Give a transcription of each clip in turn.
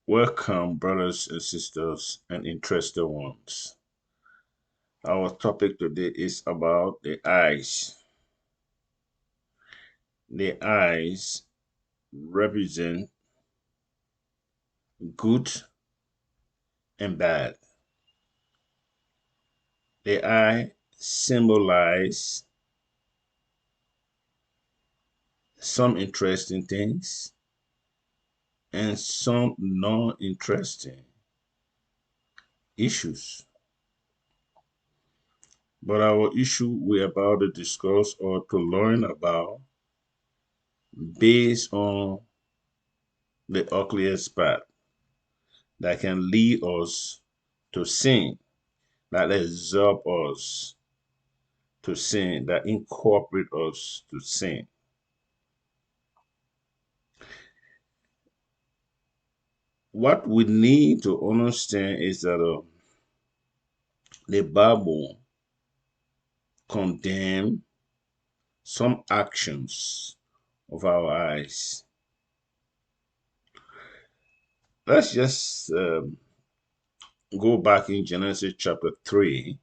Welcome, brothers and sisters and interested ones. Our topic today is about the eyes. The eyes represent good and bad. The eye symbolize some interesting things and some non-interesting issues. But our issue we're about to discuss or to learn about based on the ugliest part that can lead us to sin, that absorb us to sin, that incorporate us to sin. What we need to understand is that the Bible condemns some actions of our eyes. Let's just go back in Genesis chapter 3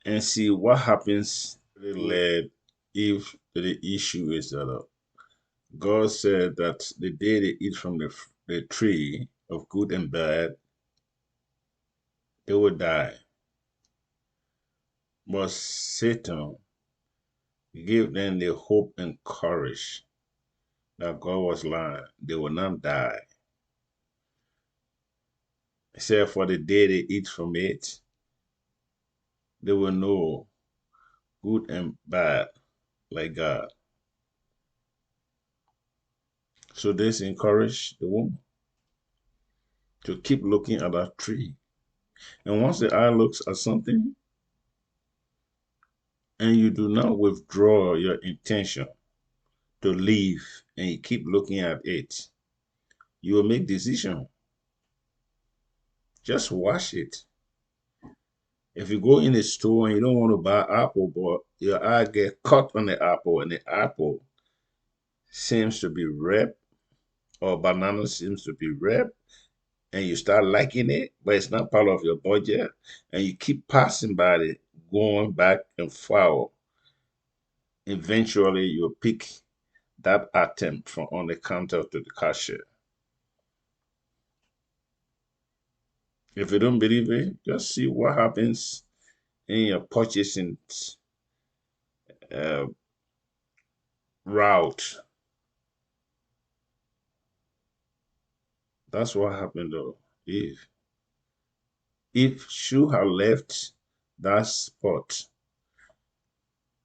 and see what happens led if the issue is that God said that the day they eat from the tree of good and bad, they will die. But Satan gave them the hope and courage that God was lying. They will not die. He said, for the day they eat from it, they will know good and bad like God. So this encouraged the woman to keep looking at that tree. And once the eye looks at something, and you do not withdraw your intention to leave and you keep looking at it, you will make decision. Just watch it. If you go in the store and you don't want to buy apple, but your eye get caught on the apple and the apple seems to be red or banana seems to be red and you start liking it, but it's not part of your budget and you keep passing by it, going back and forth, eventually you'll pick that item from on the counter to the cashier. If you don't believe it, just see what happens in your purchasing uh, route. That's what happened though. If she had left that spot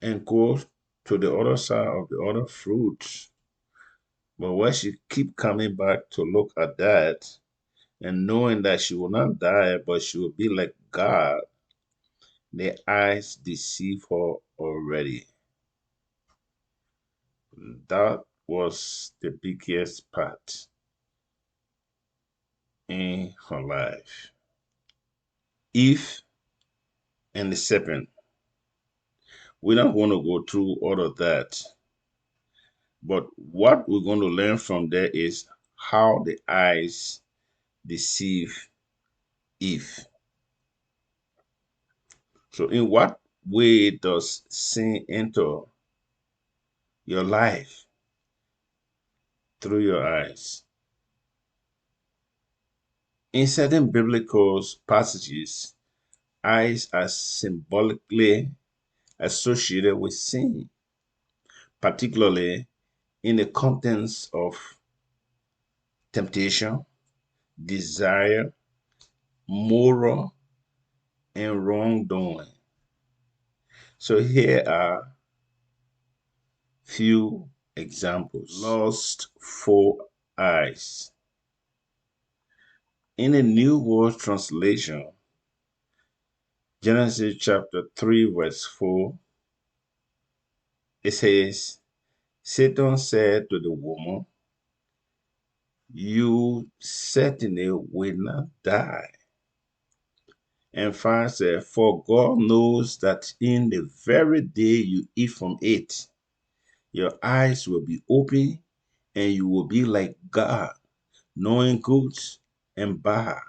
and go to the other side of the other fruit, but when she keep coming back to look at that and knowing that she will not die, but she will be like God, the eyes deceive her already. That was the biggest part in her life. Eve and the serpent. We don't want to go through all of that. But what we're going to learn from there is how the eyes deceive Eve. So, in what way does sin enter your life? Through your eyes. In certain biblical passages, eyes are symbolically associated with sin, particularly in the contents of temptation, desire, moral, and wrongdoing. So here are few examples. Lustful eyes. In the New World Translation, Genesis chapter 3, verse 4, it says, Satan said to the woman, you certainly will not die. And 5 said, for God knows that in the very day you eat from it, your eyes will be open and you will be like God, knowing good and bad.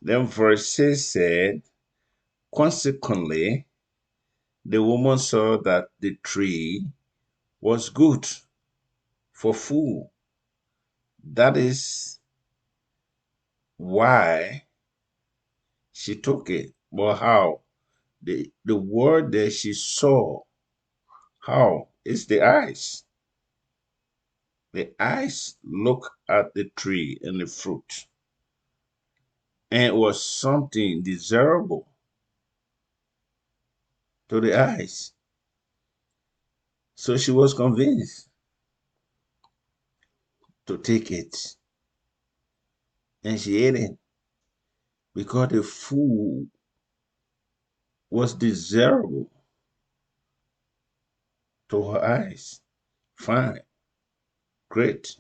Then verse 6 said, Consequently, the woman saw that the tree was good for food. That is why she took it. But how? The word that she saw, how? It's the eyes. The eyes look at the tree and the fruit. And it was something desirable to the eyes. So she was convinced to take it. And she ate it because the food was desirable to her eyes. Fine, great,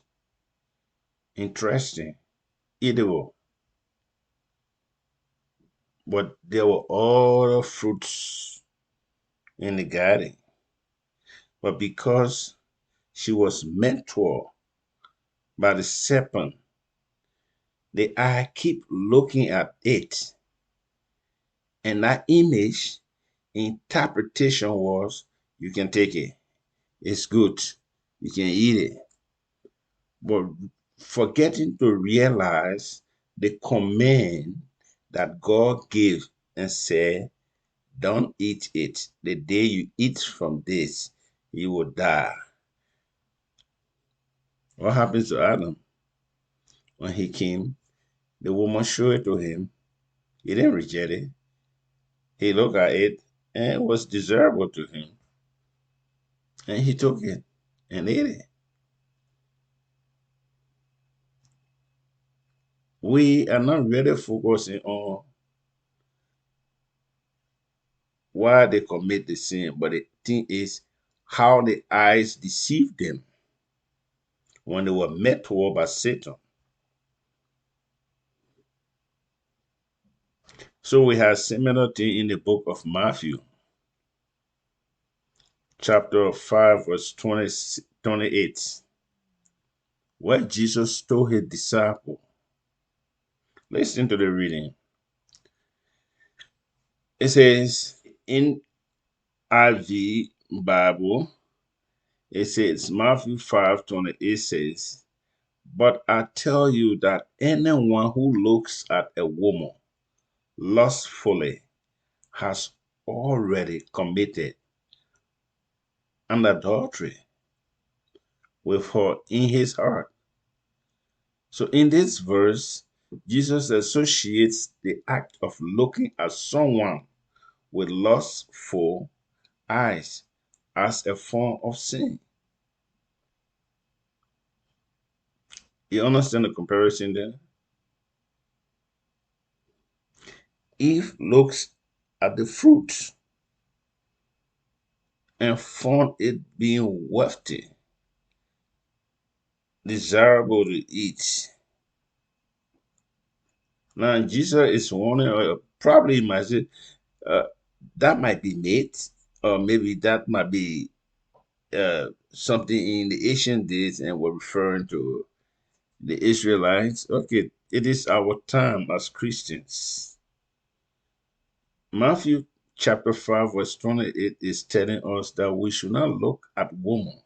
interesting, edible. But there were other fruits in the garden. But because she was mentored by the serpent, the eye keep looking at it. And that image interpretation was, you can take it. It's good. You can eat it. But forgetting to realize the command that God gave and said, don't eat it. The day you eat from this, you will die. What happens to Adam? When he came, the woman showed it to him. He didn't reject it. He looked at it and it was desirable to him. And he took it and ate it. We are not really focusing on why they commit the sin, but the thing is how the eyes deceived them when they were met toward by Satan. So we have similar thing in the book of Matthew, chapter 5, verse 28, where Jesus told his disciple, listen to the reading. It says in IV Bible, it says Matthew 5:28 says, but I tell you that anyone who looks at a woman lustfully has already committed an adultery with her in his heart. So in this verse, Jesus associates the act of looking at someone with lustful eyes as a form of sin. You understand the comparison there? Eve looks at the fruit and found it being worthy, desirable to eat. Now Jesus is warning, or probably might say, uh, that might be meat, or maybe that might be something in the ancient days, and we're referring to the Israelites. Okay, it is our time as Christians. Matthew chapter 5, verse 28 is telling us that we should not look at woman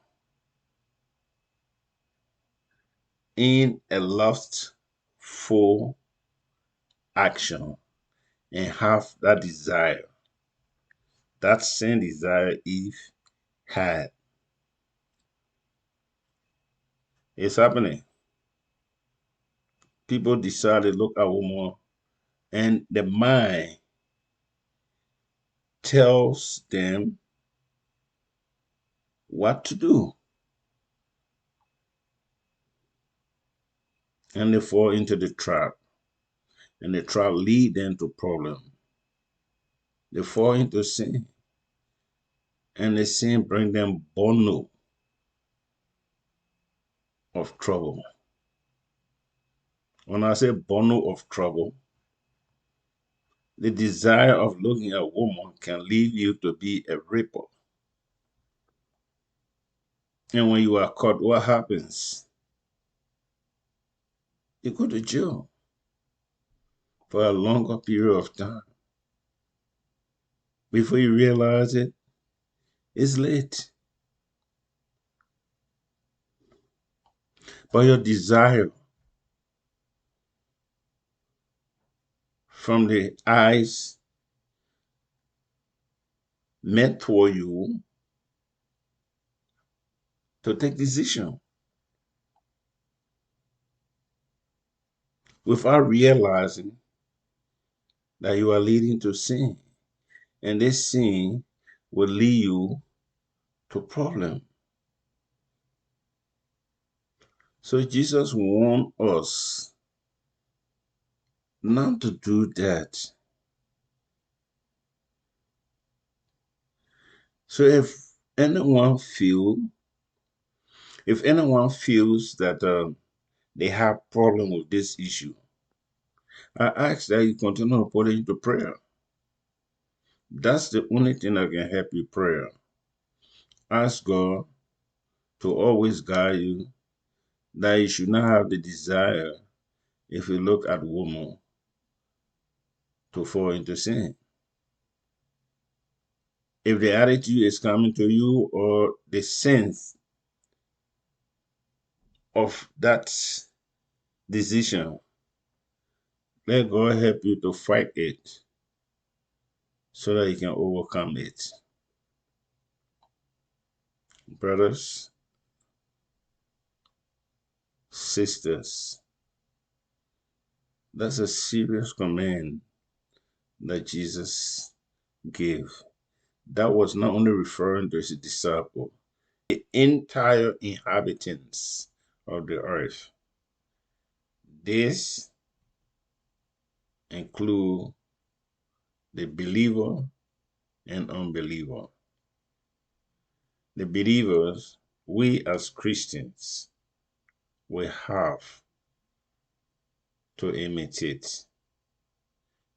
in a lustful action and have that desire, that same desire Eve had. It's happening. People decide to look at woman, and the mind tells them what to do. And they fall into the trap. And the trap lead them to problem. They fall into sin. And the sin bring them bundle of trouble. When I say bundle of trouble, the desire of looking at a woman can lead you to be a raper. And when you are caught, what happens? you go to jail for a longer period of time. Before you realize it, it's late. But your desire from the eyes meant for you to take decision without realizing that you are leading to sin. And this sin will lead you to problem. So Jesus warned us not to do that. So if anyone feels that they have problem with this issue, I ask that you continue to put it into prayer. That's the only thing that can help you, prayer. Ask God to always guide you, that you should not have the desire, if you look at woman, to fall into sin. If the attitude is coming to you or the sense of that decision, let God help you to fight it so that you can overcome it. Brothers, sisters, that's a serious command that Jesus gave. That was not only referring to his disciple, the entire inhabitants of the earth. This include the believer and unbeliever. The believers, we as Christians, we have to imitate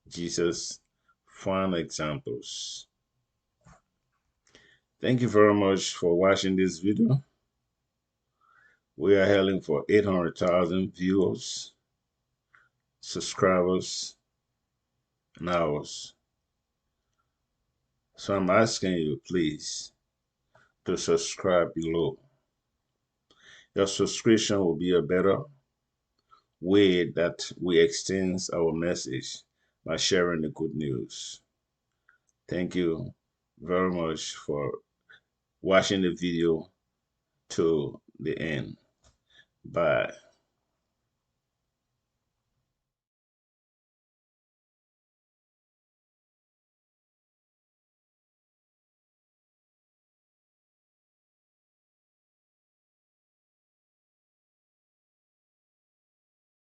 Jesus' final examples. Thank you very much for watching this video. We are heading for 800,000 viewers, subscribers, and hours. So I'm asking you, please, to subscribe below. Your subscription will be a better way that we extend our message by sharing the good news. Thank you very much for watching the video to the end. Bye.